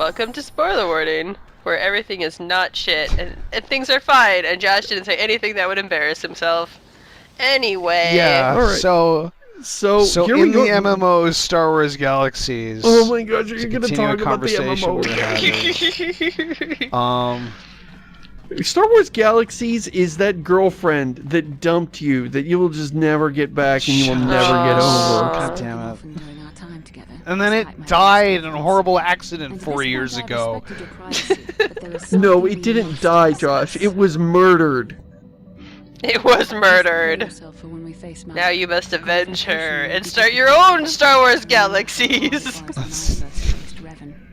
Welcome to spoiler warning, where everything is not shit and things are fine, and Josh didn't say anything that would embarrass himself. Anyway. Yeah, right. so here in we go. the MMOs Star Wars Galaxies. Oh my god, you're going to continue talk a about the conversation MMO. Star Wars Galaxies is that girlfriend that dumped you, that you will just never get back and you will never get over. God damn it. And then it died in a horrible accident 4 years ago. No, it didn't die, Josh. It was murdered. It was murdered. Now you must avenge her and start your own Star Wars Galaxies.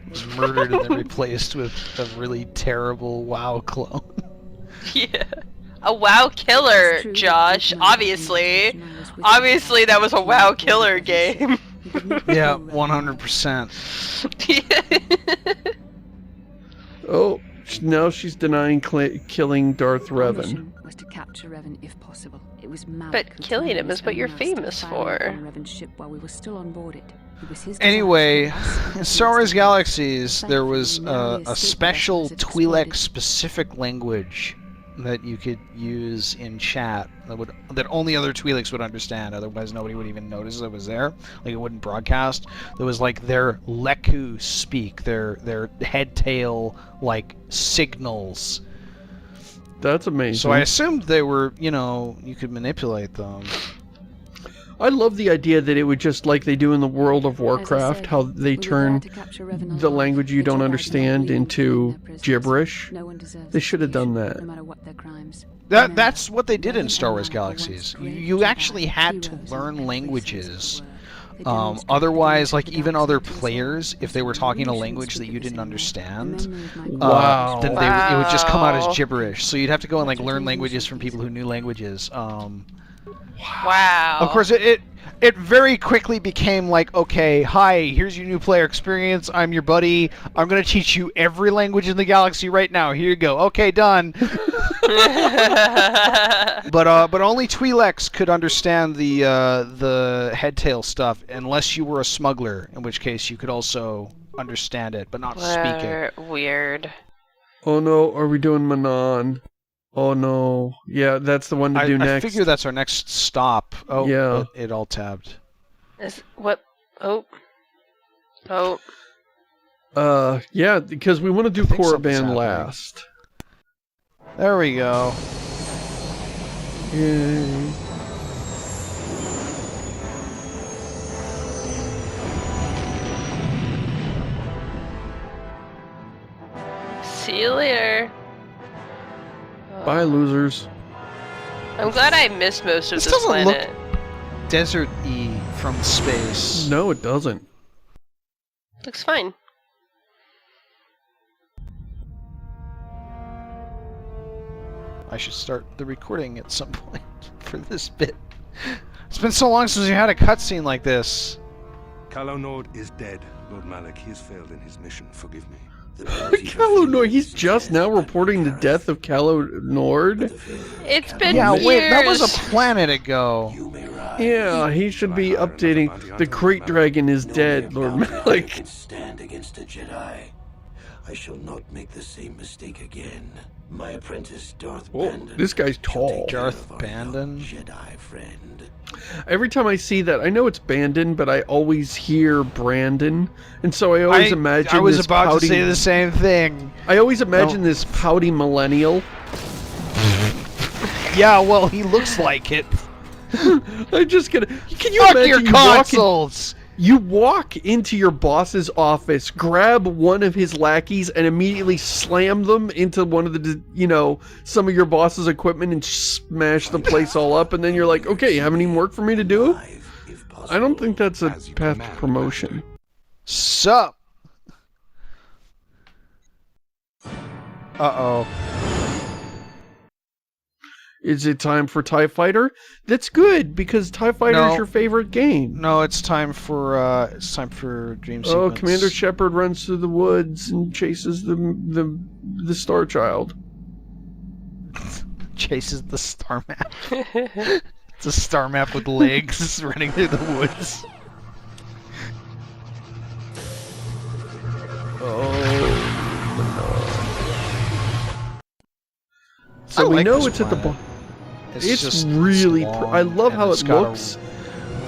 Was murdered and then replaced with a really terrible WoW clone. Yeah. A WoW killer, Josh. Obviously. Obviously that was a WoW killer game. Yeah, 100%. Oh, now she's denying killing Darth Revan. Was to capture Revan if possible. It was but killing him is what you're famous for. Revan's ship while we were still on board it. Anyway, in Star Wars Galaxies, there was a special Twi'lek-specific language that you could use in chat that only other Twi'leks would understand. Otherwise, nobody would even notice it was there. Like, it wouldn't broadcast. There was like their Leku speak, their head-tail like signals. That's amazing. So I assumed they were, you could manipulate them. I love the idea that it would just, like they do in the World of Warcraft, how they turn the language you don't understand into gibberish. They should have done that. That's what they did in Star Wars Galaxies. You actually had to learn languages. Otherwise, like, even other players, if they were talking a language that you didn't understand, then it would just come out as gibberish. So you'd have to go and like learn languages from people who knew languages. Wow. Of course, it very quickly became like, okay, hi, here's your new player experience. I'm your buddy. I'm gonna teach you every language in the galaxy right now. Here you go. Okay, done. But only Twi'leks could understand the head-tail stuff, unless you were a smuggler, in which case you could also understand it, but not speak it. Weird. Oh no, are we doing Manon? Oh no. Yeah, that's the one to do next. I figure that's our next stop. Oh, yeah. It all tabbed. What? Oh. Yeah, because we want to do Korriban last. There we go. Yay. See you later. Bye, losers. I'm glad I missed most of this doesn't planet. Look desert-y from space. No, it doesn't. Looks fine. I should start the recording at some point for this bit. It's been so long since we had a cutscene like this. Calo Nord is dead, Lord Malak. He has failed in his mission. Forgive me. Calo Nord, he's just now reporting the death of Calo Nord. It's been years. Wait, that was a planet ago. Yeah, he should be updating. The Crate Dragon is dead, Lord Malak. Stand against a Jedi. I shall not make the same mistake again. My apprentice, Darth Bandon. This guy's tall. Darth Bandon? Jedi friend. Every time I see that, I know it's Bandon, but I always hear Brandon, and so I always imagine. I was this about pouty, to say the same thing. I always imagine this pouty millennial. Yeah, well, he looks like it. I'm just gonna. Can you Fuck imagine your consoles? You walk into your boss's office, grab one of his lackeys, and immediately slam them into one of the, some of your boss's equipment and smash the place all up, and then you're like, okay, you have any work for me to do? I don't think that's a path to promotion. Sup? Uh-oh. Is it time for TIE Fighter? That's good, because TIE Fighter is your favorite game. No, it's time for Dream Sequence. Oh, Commander Shepard runs through the woods and chases the Star Child. Chases the star map. It's a star map with legs running through the woods. Oh. So I we like know this it's at the planet. bottom. It's It's just really. long, I love and how it's it got a looks.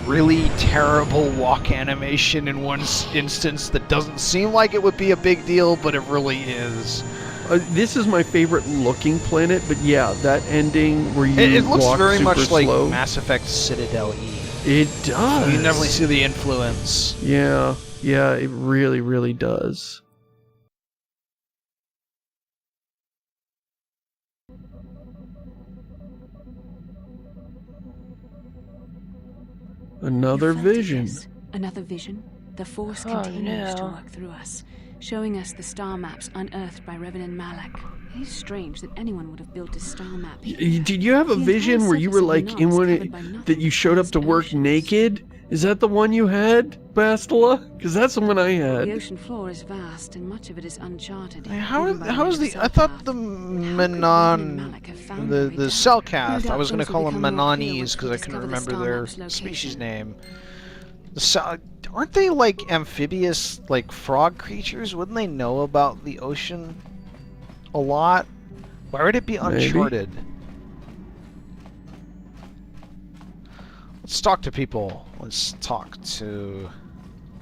really terrible walk animation in one instance that doesn't seem like it would be a big deal, but it really is. This is my favorite looking planet, but yeah, that ending where you It looks walk very super much like slow. Mass Effect Citadel E. It does. You definitely see the influence. Yeah, yeah, it really, really does. Another You felt it, vision. yes? Another vision? The Force Oh, continues to no. work through us, showing us the star maps unearthed by Revan and Malak. It is strange that anyone would have built a star map. Did you have a The entire vision where you were surface of like Manar in is one covered by nothing that you showed up to but work oceans. naked? Is that the one you had, Bastila? Because that's the one I The had. ocean floor is vast, and much of it is uncharted. How hidden by is the the? I thought the How could Revan and Manon, Malak have found their way the down? cell No cast. I doubt was going to things will call them become more clear Manonis once because we I couldn't discover the remember star their map's location. species name. Aren't they like amphibious, like frog creatures? Wouldn't they know about the ocean a lot? Why would it be Maybe. uncharted? Let's talk to people. Let's talk to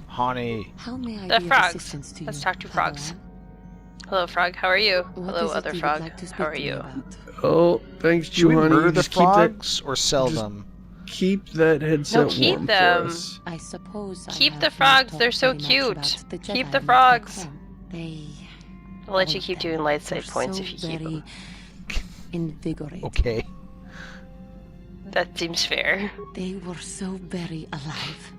Hani. How may I The be of frogs. assistance to Let's you, talk to frogs. Padawan? Hello, frog. How are you? What Hello, is it other you would frog. like to speak How are to me you? about? Oh, thanks, Should we Juhani. murder the Just keep that, frogs or sell just- them? keep that headset keep warm them. for us. I suppose Keep I the have not frogs, talked they're so very much cute. about the Keep Jedi the back frogs. home. They I'll let all you of keep them doing light side were points so if you keep very them. invigorating. Okay. That seems fair. They were so very alive,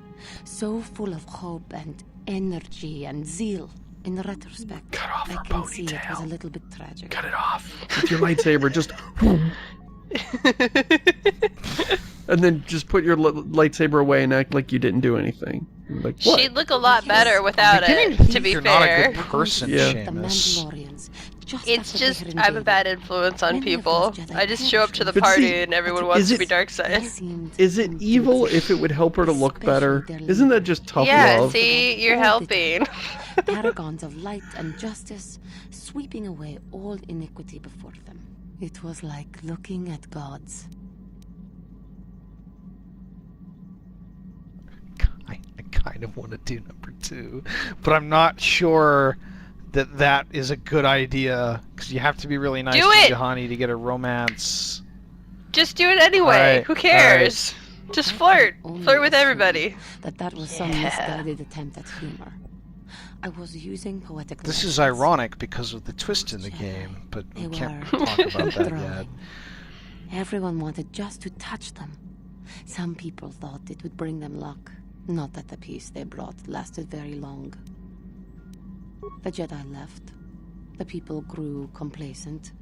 so full of hope and energy and zeal. In retrospect, Cut off I her can see it was ponytail. a little bit tragic. Cut it off with your lightsaber. Just and then just put your lightsaber away and act like you didn't do anything. Like what? She'd look a lot better without Beginning it, to to be you're not a fair. good person, Yeah. The Seamus. Mandalorians, just It's after they just, had I'm a invaded. bad influence on Many of people. those Jedi I just show up to the But party see, and everyone is wants to it- be dark They side. seemed Is it evil if it would help her to look better? Isn't that just tough Yeah, love? see, you're All the helping. paragons of light and justice, sweeping away all iniquity before them. It was like looking at gods. I kind of want to do number 2, but I'm not sure that that is a good idea because you have to be really nice Do to it! Juhani to get a romance. Just do it anyway. Alright, Who cares? Just I flirt. can only Flirt with assume everybody. That was some Yeah. misguided attempt at humor. I was using poetic This is license. ironic because of the twist in the game, but we They can't were talk about that yet. enthralling. Everyone wanted just to touch them. Some people thought it would bring them luck. Not that the peace they brought lasted very long. The Jedi left. The people grew complacent.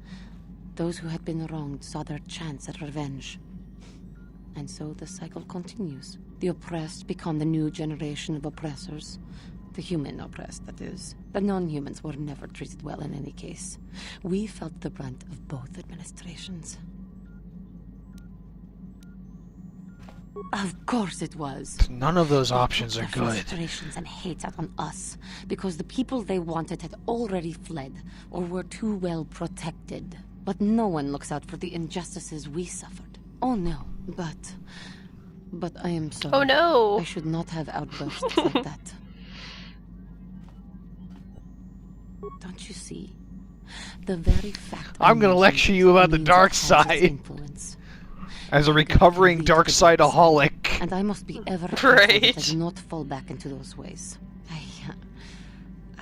Those who had been wronged saw their chance at revenge. And so the cycle continues. The oppressed become the new generation of oppressors. The human oppressed, that is. The non-humans were never treated well in any case. We felt the brunt of both administrations. Of course it was. None of those They options took are their good. frustrations and hate out on us because the people they wanted had already fled or were too well protected. But no one looks out for the injustices we suffered. Oh no, but I am sorry. Oh no. I should not have outbursts like that. Don't you see? The very fact I'm gonna mentioned lecture you about the means dark it has its side. influence. As a It can recovering lead dark to the side-aholic. And I must be ever careful that I Right. do not fall back into those ways.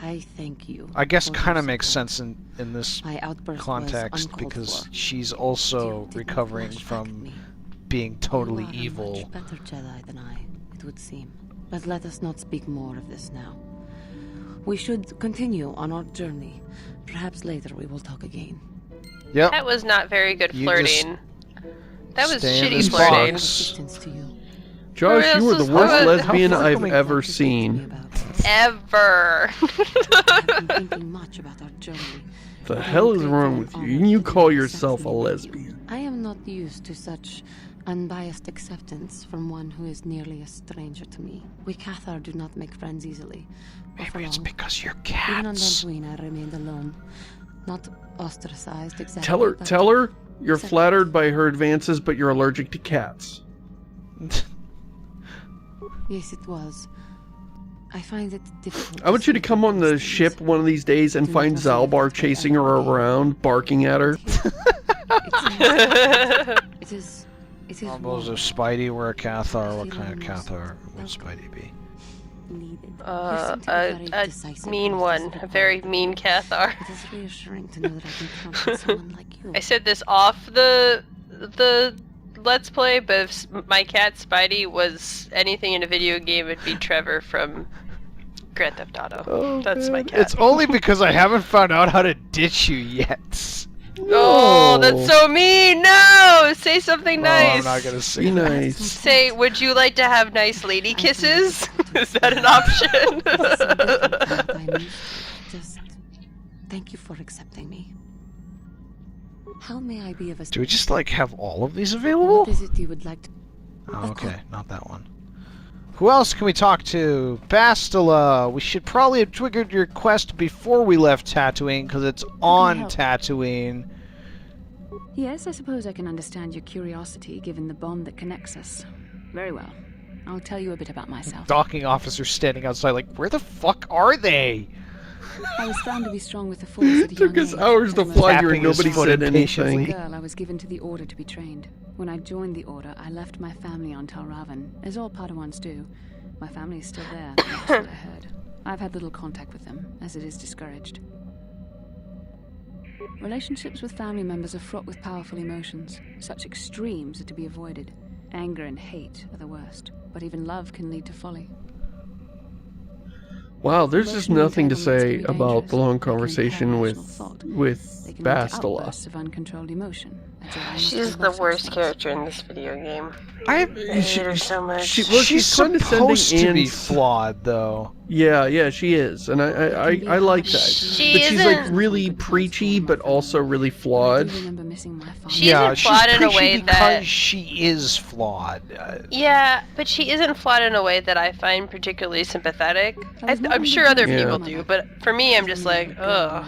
I thank you. I guess for kind your of makes support. sense in this My outburst context was uncalled because for. she's You also did not recovering flash back at from me. being totally You are evil. a much better Jedi than I, it would seem. But let us not speak more of this now. We should continue on our journey. Perhaps later we will talk again. Yep. That was not very good You flirting. That was stay in shitty this flirting. box. Assistance to you. Josh, Who you were else the is- worst how- lesbian how far I've can we- ever To speak to me seen. about. Ever. I have been thinking much about our journey. The I am hell is grateful wrong and with you? honored And you to call be yourself a sexually with you. lesbian. I am not used to such unbiased acceptance from one who is nearly a stranger to me. We Cathar do not make friends easily. Or for Maybe it's long. because you're Even on cats. Dantooine, I remained alone. Not ostracized exactly. Tell her, but tell her, You're flattered by her advances, but you're allergic to cats. Yes, it was. I find it difficult. I want you to come on the ship one of these days and find Zalbar chasing her around, barking at her. It is. All those of Spidey were a Cathar. What kind of Cathar would Spidey be? A mean one. A very mean Cathar. It is reassuring to know that I can count on someone like you. I said this off the Let's Play, but if my cat Spidey was anything in a video game, it'd be Trevor from Grand Theft Auto. Oh, that's man. my cat. It's only because I haven't found out how to ditch you yet. Oh, that's so mean! No! Say something nice! I'm not gonna say Be that. nice. Say, would you like to have nice lady kisses? Is that an option? Just thank you for accepting me. How may I be of assistance? Do we just, like, have all of these available? What is it you would like to... Oh, okay, not that one. Who else can we talk to? Bastila! We should probably have triggered your quest before we left Tatooine, because it's on Tatooine. Yes, I suppose I can understand your curiosity, given the bond that connects us. Very well. I'll tell you a bit about myself. Docking officer standing outside like, where the fuck are they? I was found to be strong with the Force at a Took young us age, hours to and fly Tapping here and his nobody foot said impatiently. anything. As a girl, I was given to the Order to be trained. When I joined the Order, I left my family on Tal Ravan, as all Padawans do. My family is still there, that's what I heard. I've had little contact with them, as it is discouraged. Relationships with family members are fraught with powerful emotions. Such extremes are to be avoided. Anger and hate are the worst, but even love can lead to folly. Wow, there's just nothing to say Emotional about the long dangerous. They can conversation impair with rational thought. with They can lead to Bastila. outbursts of uncontrolled emotion. A Jedi must She's be the well worst sometimes. character in this video game. I I hate her so much. Well, she's condescending supposed to be and- flawed, though. Yeah, she is, and I like that. She But she's like isn't- really preachy, but also really I flawed. do remember missing my father. She Yeah, isn't she's flawed in a preachy way because that- she is flawed. Yeah, but she isn't flawed in a way that I find particularly sympathetic. I'm sure other Yeah. people do, but for me, I'm just like, ugh.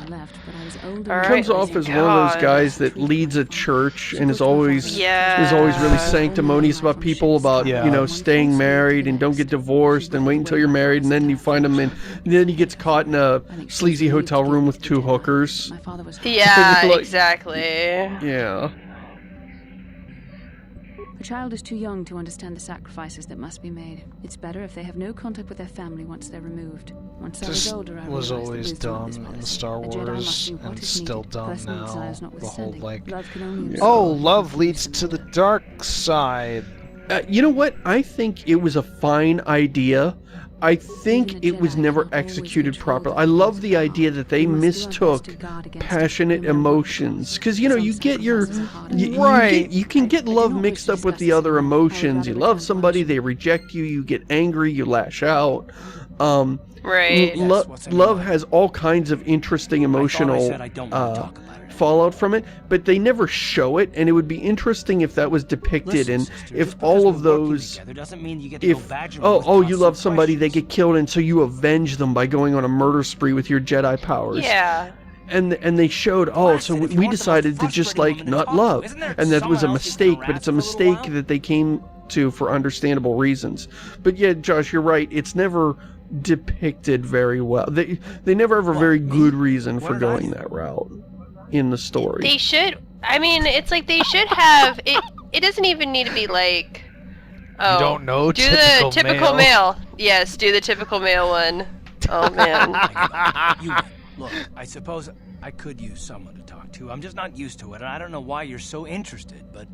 Alright. Comes off as one of those guys that leads a church and is always really sanctimonious about people, about Yeah. you know, staying married and don't get divorced and wait until you're married, and then you find him and then he gets caught in a sleazy hotel room with two hookers. My father was Yeah, Like- exactly. Yeah. A child is too young to understand the sacrifices that must be made. It's better if they have no contact with their family once they're removed. Once I was This older, I was realized the always wisdom of dumb this in the policy. Star A Jedi must Wars, do what and is still needed, dumb personal now. desires The whole, notwithstanding. like, Love can only oh, absorb love and leads to the dark side. You know what? I think it was a fine idea. I think it was never executed properly. I love the idea that they mistook passionate emotions, because you know you get your you can get love mixed up with the other emotions. You love somebody, they reject you, you get angry, you lash out. Right. Love has all kinds of interesting emotional fallout from it, but they never show it, and it would be interesting if that was depicted, and if all of those, if you love somebody, they get killed, and so you avenge them by going on a murder spree with your Jedi powers. Yeah. And they showed, so we decided to just like not love, and that was a mistake, but it's a mistake that they came to for understandable reasons. But yeah, Josh, you're right, it's never depicted very well. They never have a very good reason for going that route in the story. They should. I mean, it's like they should have it. It doesn't even need to be like. Oh, You don't know do the typical male. Yes, do the typical male one. Oh man. Look, I suppose I could use someone to talk to. I'm just not used to it, and I don't know why you're so interested, but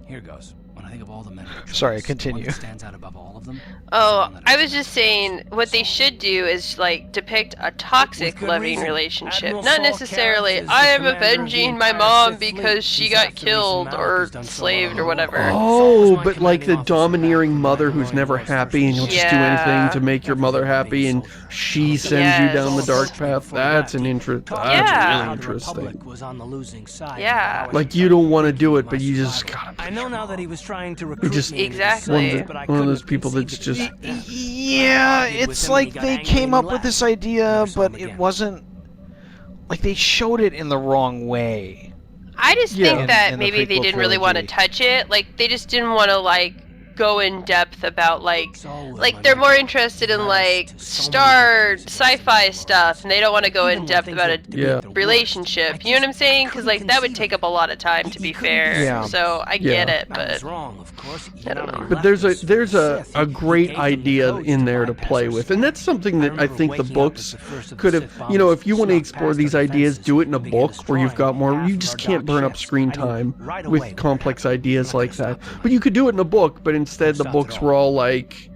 here goes. When I think of all the men of the choice, Sorry, the continue. one that stands out above all of them. Oh, I was just saying what they should do is like depict a toxic good loving reason. relationship, Admiral not Saul necessarily Karras is the I am commander of the avenging my entire mom Sith fleet. because she He's got half the reason killed Malik or has done so enslaved or well. whatever. Oh, but like the domineering mother who's never happy, and you'll just do Yeah. anything to make your mother happy, and she sends you down the dark path. That's an interest. That's Yeah. really interesting. Republic was on the losing side. Yeah. Like you don't want to do it, but you just gotta. I know now that he was trying to recruit just- me into the Exactly. Sith, but I One of those couldn't people conceive that's it just- back then. Yeah, it's like they came up with this idea, Never saw but him it again. wasn't... Like, they showed it in the wrong way. I just Yeah. think that In the maybe they prequel didn't really want to trilogy. touch it. Like, they just didn't want to, like, go in depth about, like Like they're more interested in, like, star sci-fi stuff, and they don't want to go in depth about a Yeah. relationship. You know what I'm saying? Because, like, that would take up a lot of time, to be fair. Yeah. So, I get Yeah. it, but... wrong, of course. I don't know. But there's a great idea in there to play with, and that's something that I think the books could have. You know, if you want to explore these ideas, do it in a book where you've got more. You just can't burn up screen time with complex ideas like that. But you could do it in a book, but instead the books were all like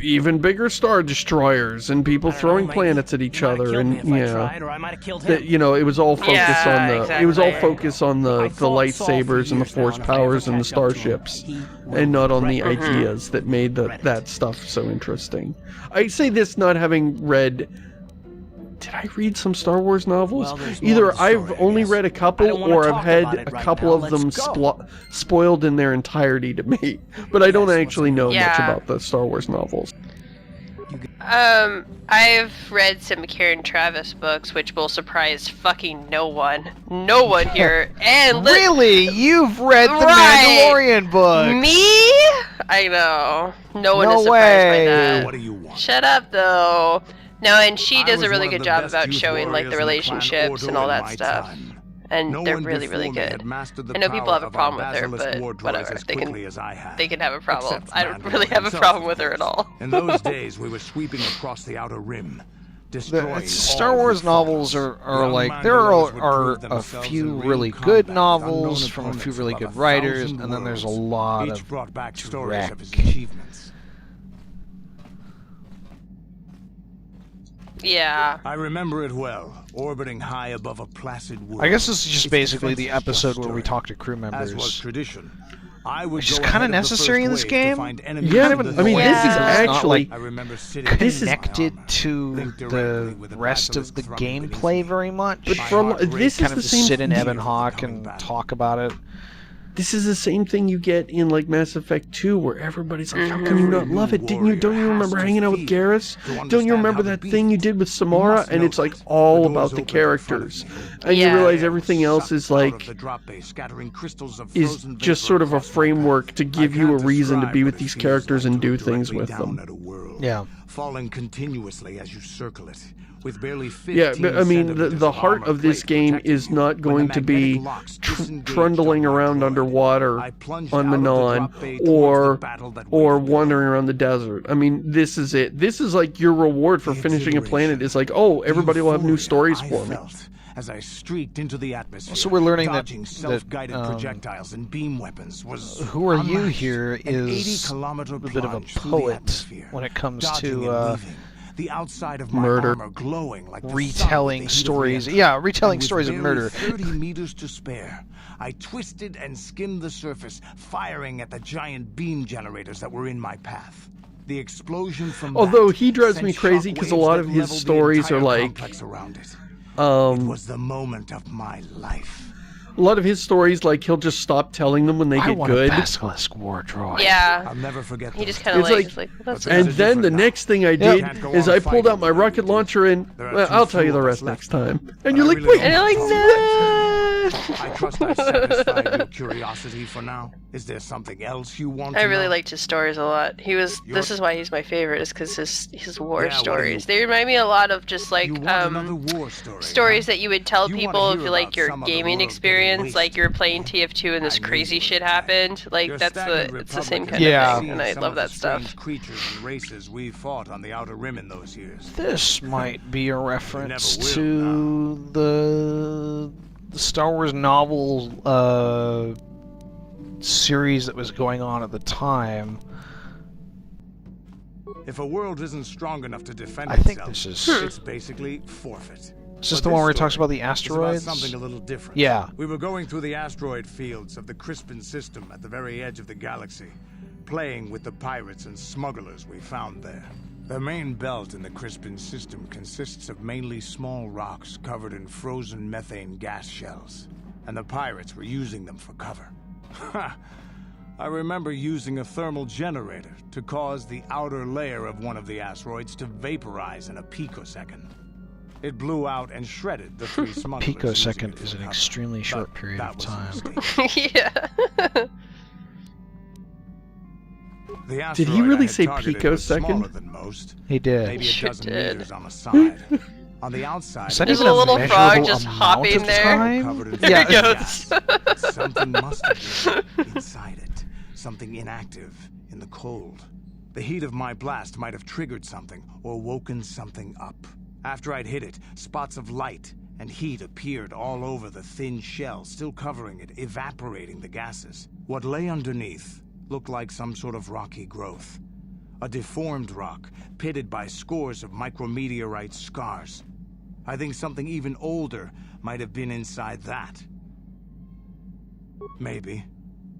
even bigger star destroyers and people throwing planets at each other, and that, you know, it was all focused on the it was all focused on the lightsabers and the force powers and the starships, and not on the ideas that made that stuff so interesting. I say this not having read. Did I read some Star Wars novels? Either I've only read a couple, or I've had a couple of them spoiled in their entirety to me. But I don't actually know much about the Star Wars novels. I've read some Karen Travis books, which will surprise fucking no one. No one here. And Really? You've read the Right. Mandalorian book? Me? I know. No one No is surprised way. by that. What do you want? Shut up, though. No, and she I does was a really one of good the job best about youth showing, like, the warriors in Clan relationships and Ordo all in that my stuff. time. And No they're one really, really before me good. had mastered the I know people have a power of problem our with her, basilisk but war droids whatever. as They quickly as I have. can have a problem. Except I don't Mandalore really have a himself, problem of with her at course. all. In those days, we were sweeping across the Outer Rim, destroying Star all Wars who fought novels us. are Young like, there Mandalores would are prove a themselves few in really real good combat with novels unknown from a few opponents really above good 1,000 writers, and then there's a worlds. lot Each of brought back stories of his dreck. achievements. Yeah. I remember it well, orbiting high above a placid world. I guess this is just Its basically the defenses episode where we stirring. talk to crew As was members. tradition, I would Which is go kinda ahead of the necessary first in this wave to game. find enemies Yeah, in the I mean, north. this is Yeah. It's not actually like I remember sitting This is connected linked to directly the with the rest of the basilisk thrumming beneath gameplay me. very much. But My for a heart lo- raced this is kind of the just same sit in dear Ebon to the Hawk coming and battle. talk about it. This is the same thing you get in like Mass Effect 2, where everybody's like, "How can you not love it? Didn't you? Don't you remember hanging out with Garrus? Don't you remember that thing you did with Samara?" And it's like all about the characters, and you Yeah. realize everything else is like just sort of a framework to give you a reason to be with these characters and do things with them. Yeah. Falling continuously as you circle it. With barely 15 Yeah, but I mean, centimeters the of heart armor of this plate game protecting is you. not When going the to be magnetic locks disengaged trundling on my around droid, underwater I plunged on out of the Manon drop bay towards the battle that or waited below. wandering around the desert. I mean, this is it. This is like your reward for The finishing a planet. exhilaration, Is like, oh, everybody will have new euphoria stories I for me. felt as I streaked into the atmosphere. So we're learning that- dodging that, self-guided projectiles and beam weapons was Who Are You unmatched. here An is 80-kilometer a bit of a plunge through the poet atmosphere, when it comes dodging to and weaving, the outside of my murder. armor glowing like the sun with retelling the heat of stories. re-entry. Yeah, retelling And with stories of barely murder. 30 meters to spare, I twisted and skimmed the surface, firing at the giant beam generators that were in my path. The explosion from Although that he drives sent me crazy 'cause a shockwaves lot that of his leveled the stories are entire like, complex around it. It A was the moment of my life. lot of his stories, like he'll just stop telling them when they I get want good. a basilisk war droid. Yeah. I'll never forget. He just those kind of It's like, like- that's And It's then the different now. next thing I You did can't go is on I pulled out my fighting rocket launcher and There are well, too I'll tell you few the of rest us next left. time. But And you're I like, really wait, and you're like, no. I trust I satisfied your curiosity for now. Is there something else you want I to really know? liked his stories a lot. This is why he's my favorite, is because his war Yeah, what do stories. you- They remind me a lot of just like You want another war story, stories huh? that you would tell You wanna people hear if you like about your some of the gaming world experience, getting like you're wasted. playing TF2 and this I knew crazy you shit would, man. happened. Like Your it's stagnant the same republic kind Yeah. of thing, and I some love of the that stuff. strange creatures and races we fought on the Outer Rim in those years. This might be a reference never will to the Star Wars novel series that was going on at the time. If a world isn't strong enough to defend I think itself, this is- it's basically forfeit. Is this But the one where it story talks about the is about asteroids? something a little different. Yeah. We were going through the asteroid fields of the Crispin system at the very edge of the galaxy, playing with the pirates and smugglers we found there. The main belt in the Crispin system consists of mainly small rocks covered in frozen methane gas shells, and the pirates were using them for cover. Ha! I remember using a thermal generator to cause the outer layer of one of the asteroids to vaporize in a picosecond. It blew out and shredded the 3 smugglers. Picosecond is an extremely short period of time. Yeah. Did he really say picosecond? Than most. He did. Maybe a Sure dozen did. meters on the side. On the outside, Is that There's even a little frog measurable just amount hopping of there. time? covered in There he gas. goes. Something must have been inside it. Something inactive in the cold. The heat of my blast might have triggered something or woken something up. After I'd hit it, spots of light and heat appeared all over the thin shell, still covering it, evaporating the gases. What lay underneath looked like some sort of rocky growth. A deformed rock, pitted by scores of micrometeorite scars. I think something even older might have been inside that. Maybe,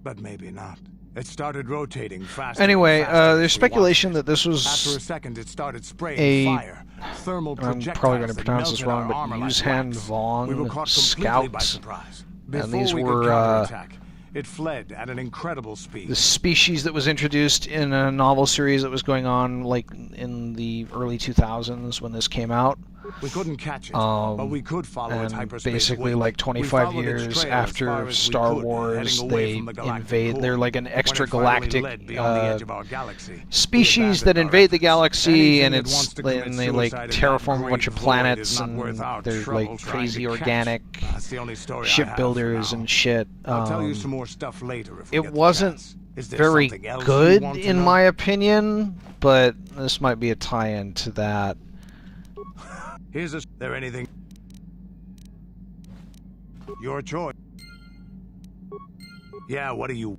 but maybe not. It started rotating faster. Anyway, and faster there's as we speculation watched. that this After a was second, it started spraying a- fire. Thermal I'm projectiles probably going to that pronounce this melted wrong, our but armor like Yuzhan wax. We were Vong caught completely by scouts. surprise. And Before these we were, could counterattack, it fled at an incredible speed. The species that was introduced in a novel series that was going on like in the early 2000s when this came out. We couldn't catch it, but we could follow its And hyperspace basically, wake. like We 25 followed its years trail as far after as we Star could, Wars, heading away they from the galactic invade. core. They're like an When it finally extragalactic led beyond the edge of our galaxy, species we that abandoned our invade the efforts. galaxy, and Anything that wants it's to commit and they like suicide in that terraform a great bunch of void planets, is not and worth our they're trouble like trying crazy to catch. organic That's the only story I have for shipbuilders now. and shit. I'll tell you some more stuff later if we It get the wasn't chance. Is there very something else you good, want to in know? my opinion, but this might be a tie-in to that. Here's a... There anything... Your choice. Yeah, what do you...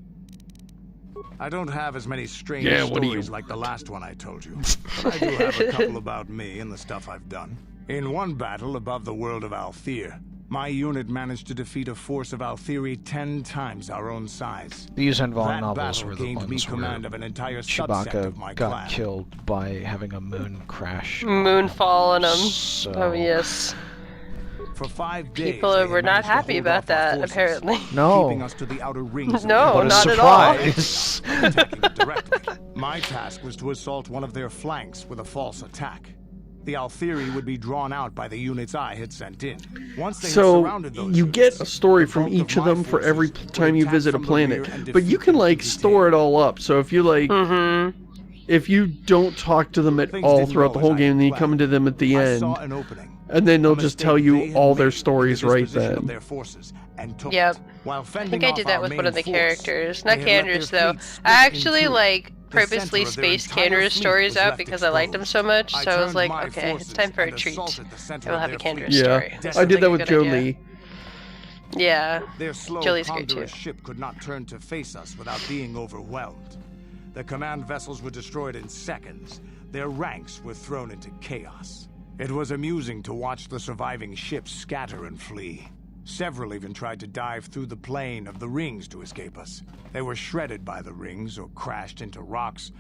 I don't have as many strange what do you- stories like the last one I told you. But I do have a couple about me and the stuff I've done. In one battle above the world of Althir, my unit managed to defeat a force of Althiri 10 times our own size. The Yuzhan Vong That novels battle were the gained me ones command where of an entire subset of my Chewbacca got clan. killed by having a moon crash. Moonfall on them. So, Oh yes. For 5 days, People they were had not managed to happy hold about off our that, forces, apparently. No. keeping us to the outer rings. No, what a not at all. surprise! Attacking it directly. My task was to assault one of their flanks with a false attack. The Althiri would be drawn out by the units I had sent in. Once they had So surrounded those you get units, a story the from bulk each of my them for every forces would time you attack visit a from the rear planet, and but you defeat can them like to store it all up. So if you like, Mm-hmm. if you don't talk to them at Things all didn't throughout go the as whole I game, then you planned. come into them at the I end, saw an opening. and then they'll A just mistake tell they you had all their made in the stories right disposition of then. their forces and took Yep. it. While I fending think I off did that our with main one of the force, characters. they Not had let Canderous, their though. fleet split I in actually, two. like, The purposely center of their spaced entire Canderous fleet stories was out left because I liked them so exposed. much, so I was turned like, my okay, it's forces time for a and treat. assaulted the center I will of have a their Canderous fleet. Yeah, story. I did that with Good idea. Jolie. Yeah. Their slow, Jolie's great, ponderous too. ship could not turn to face us without being overwhelmed. The command vessels were destroyed in seconds. Their ranks were thrown into chaos. It was amusing to watch the surviving ships scatter and flee. Several even tried to dive through the plane of the rings to escape us. They were shredded by the rings, or crashed into rocks,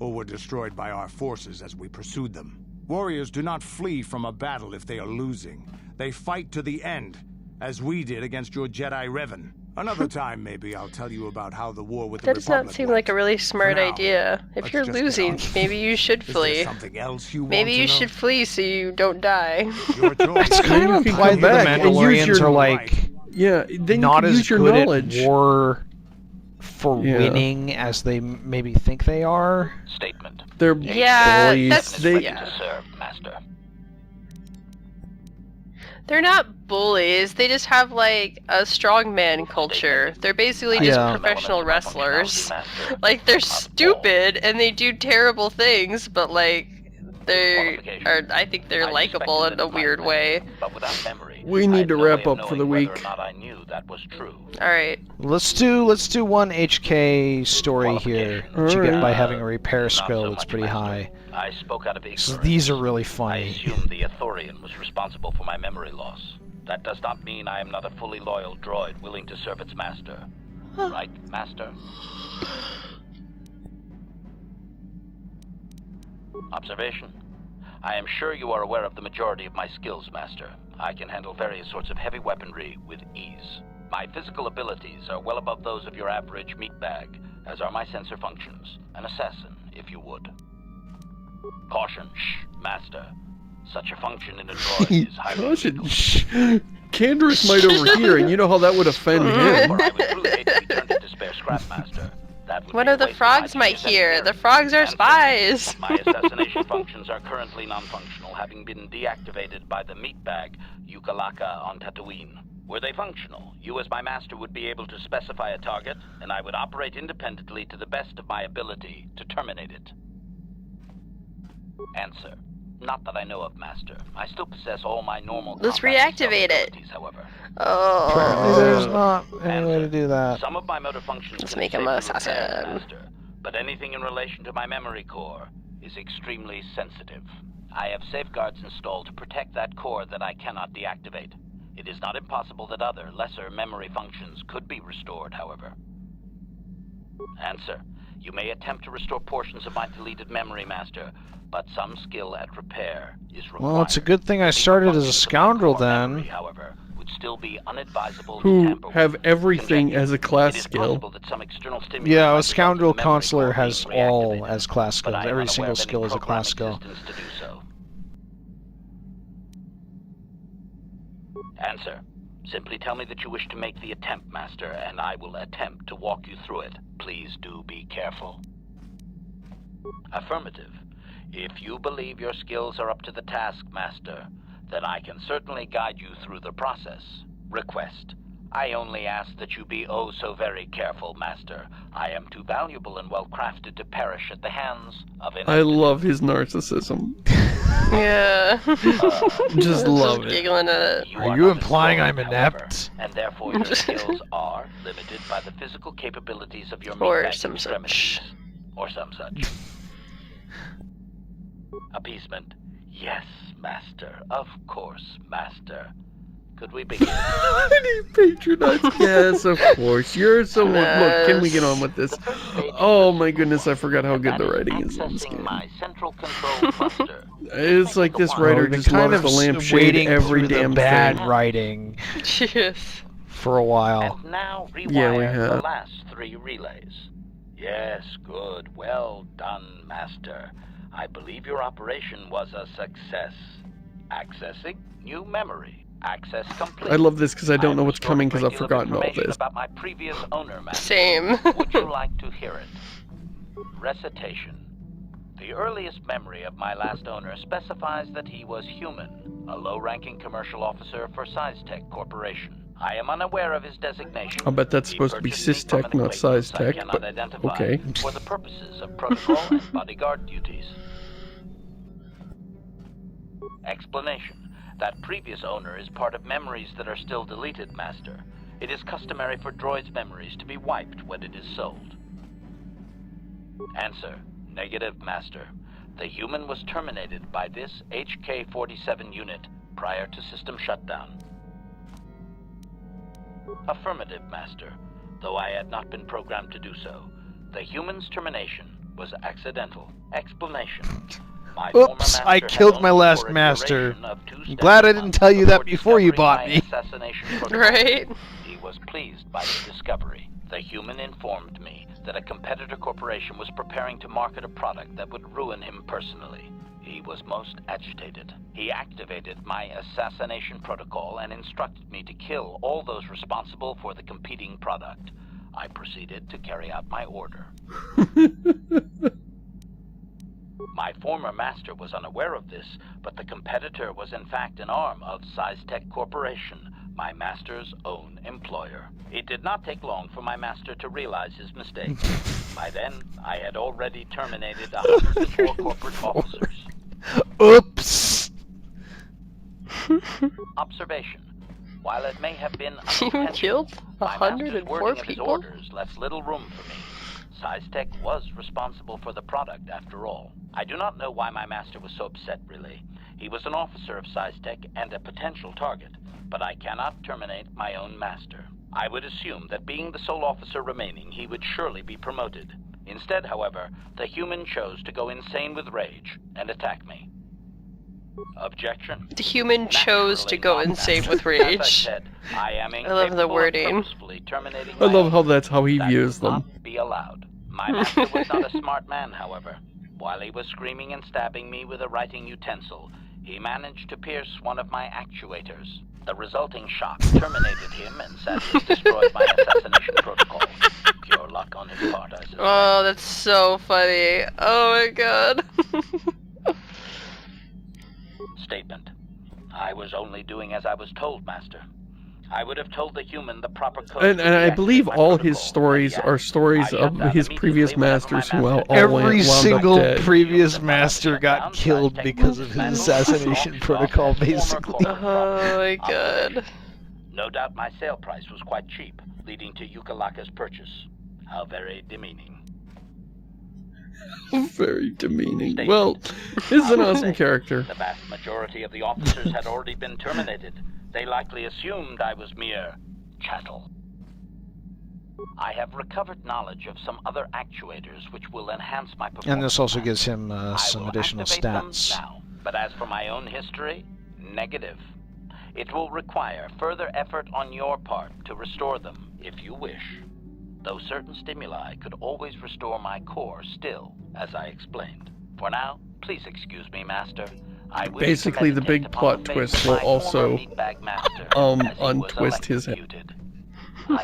or were destroyed by our forces as we pursued them. Warriors do not flee from a battle if they are losing. They fight to the end, as we did against your Jedi Revan. Another time, maybe I'll tell you about how the war with the That does Republic not seem went. like a really smart now, idea. If let's you're just get losing, on. maybe you should Is there flee. something else you Maybe want you to know? should flee so you don't die. Your choice. It's kind of you can implied come that back the and use Mandalorians your- are like Yeah, then not you can as use your good knowledge. at war for Yeah. winning as they maybe think they are. Statement. They're Yeah, bullies. that's- They, yeah. To serve, Master. They're not bullies. They just have like a strongman culture. They're basically just Yeah. professional wrestlers. Master. Like they're stupid and they do terrible things, but like they are. I think they're likable in a weird way. But without memory, We I need had to no wrap way of up for the knowing whether week. or not I knew that was true. All right. Let's do one HK story here that you get by having a repair Not so skill that's much, pretty Master. high. I spoke out of ignorance. So these are really I funny. assumed the Ithorian was responsible for my memory loss. That does not mean I am not a fully loyal droid willing to serve its master. Right, Master? Observation. I am sure you are aware of the majority of my skills, Master. I can handle various sorts of heavy weaponry with ease. My physical abilities are well above those of your average meatbag, as are my sensor functions. An assassin, if you would. Caution, shh, Master. Such a function in a droid is highly illegal. Canderous might overhear, and you know how that would offend him. Or I would truly hate to be turned into spare Scrapmaster. That would One be of a the waste of my frogs might genius hear. engineering. The frogs are Answer. spies. My assassination functions are currently non-functional, having been deactivated by the meatbag Yukalaka on Tatooine. Were they functional, you as my master would be able to specify a target, and I would operate independently to the best of my ability to terminate it. Answer. Not that I know of, Master. I still possess all my normal Let's combat reactivate it. abilities, however. Apparently there's not any way to Answer. do that. Some of my motor functions Let's can make be him a safely repaired, assassin. Master, but anything in relation to my memory core is extremely sensitive. I have safeguards installed to protect that core that I cannot deactivate. It is not impossible that other, lesser memory functions could be restored, however. Answer. You may attempt to restore portions of my deleted memory, Master, but some skill at repair is required. Well, it's a good thing I started as a Functions of my scoundrel core then. memory, however, would still be unadvisable to Who tamper have with. everything Conjecture. as a class It is skill. possible that some external stimulus Yeah, might a result in scoundrel the memory consular core has being all reactivated, as class but skills. I am Every unaware single of any skill is a program class skill. existence to do so. Answer. Simply tell me that you wish to make the attempt, Master, and I will attempt to walk you through it. Please do be careful. Affirmative. If you believe your skills are up to the task, Master, then I can certainly guide you through the process. Request. I only ask that you be oh so very careful, Master. I am too valuable and well-crafted to perish at the hands of an I love his narcissism. Yeah. Just love it. Giggling at it. Are you implying I'm however, inept? and therefore your skills are limited by the physical capabilities of your Or meatbag some extremities. such. Or some such. Appeasement. Yes, Master. Of course, Master. Could we begin? He patronized. Yes, of course. You're so... Look, can we get on with this? Oh my goodness, I forgot how good the writing is in this Accessing game. my central control cluster. It's like this writer They're just kind loves of the lampshade waiting every through damn the bad thing. writing Yes. for a while. And now rewire Yeah, we the have. last 3 relays. Yes, good. Well done, Master. I believe your operation was a success. Accessing new memory. Access complete. I love this because I don't have know what's restored a coming because great I've deal of forgotten all information this. About my previous owner, Master. Same. Would you like to hear it? Recitation. The earliest memory of my last owner specifies that he was human, a low-ranking commercial officer for SizeTech Corporation. I am unaware of his designation. I'll bet that's He supposed to be purchased me from SysTech, an not acquaintance I SizeTech, cannot but identify okay. For the purposes of protocol and bodyguard duties. Explanation. That previous owner is part of memories that are still deleted, Master. It is customary for droids' memories to be wiped when it is sold. Answer. Negative, Master. The human was terminated by this HK-47 unit prior to system shutdown. Affirmative, Master. Though I had not been programmed to do so, the human's termination was accidental. Explanation. My former Oops, master I had killed owned my me last for a master. duration of 2 I'm glad I didn't months tell you that before before you discovering bought my me. assassination protocol. Right? He was pleased by the discovery. The human informed me that a competitor corporation was preparing to market a product that would ruin him personally. He was most agitated. He activated my assassination protocol and instructed me to kill all those responsible for the competing product. I proceeded to carry out my order. My former master was unaware of this, but the competitor was in fact an arm of SizeTech Corporation, my master's own employer. It did not take long for my master to realize his mistake. By then, I had already terminated 104 corporate officers. Oops. Observation. While it may have been You unintentional, killed my master's 104 wording of his people? orders left little room for me. SizeTech was responsible for the product, after all. I do not know why my master was so upset, really. He was an officer of SizeTech and a potential target, but I cannot terminate my own master. I would assume that being the sole officer remaining, he would surely be promoted. Instead, however, the human chose to go insane with rage and attack me. Objection. The human chose to go Naturally not, insane Master. with As I rage. said, I am I love the incapable of wording. purposefully terminating I my love own. how that's how he That views will them. not be allowed. My master was not a smart man, however. While he was screaming and stabbing me with a writing utensil, He managed to pierce one of my actuators. The resulting shock terminated him and sadly destroyed my assassination protocol. Pure luck on his part, I suspect. Oh, that's so funny. Oh my god. Statement. I was only doing as I was told, Master. I would have told the human the proper code. And I believe all his stories are stories of his previous masters who all Every single dead. previous master got killed because of his assassination protocol, basically. Oh my god. No doubt my sale price was quite cheap, leading to Yukalaka's purchase. How very demeaning. Very demeaning. Well, he's an awesome character. The vast majority of the officers had already been terminated. They likely assumed I was mere chattel. I have recovered knowledge of some other actuators which will enhance my performance. And this also gives him some I will additional activate them stats. now. But as for my own history, negative. It will require further effort on your part to restore them, if you wish. Though certain stimuli could always restore my core still, as I explained. For now, please excuse me, Master. I wish Basically, to the big meditate plot upon the twist fate of will my also, former meatbag master, as he was untwist his head. electrocuted. I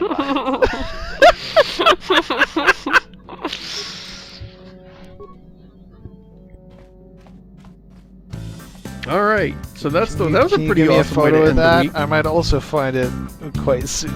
All right, so that was a Can you pretty give me a awesome way to photo of end the that? week. I might also find it quite soon.